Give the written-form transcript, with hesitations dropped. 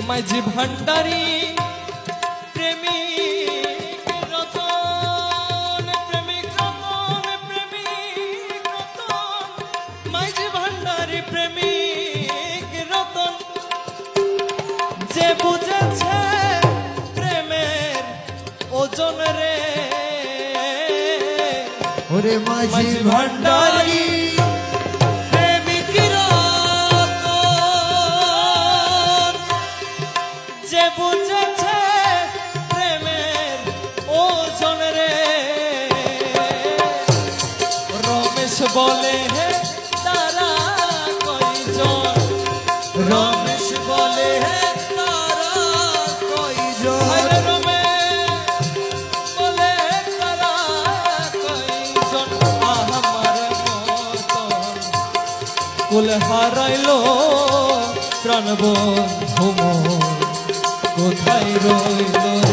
মাঝি ভান্ডারি প্রেমিক রতন, প্রেমিক রতন, প্রেমিক রতন, মাঝি ভান্ডারি প্রেমিক রতন, যে বুঝেছে প্রেমের ওজন রে, ওরে মাঝি ভান্ডারি প্রেমিক রতন, যে বুঝেছে প্রেমের ওজন রে। রমেশ বলে হে তারা কয়জন, রমেশ বলে হে তারা কয়জন, আরে রমেশ বলে তারা কয়জন, আমার মতন কুল হারাইলো প্রাণ বন্ধু মোর কোথায় রইলো।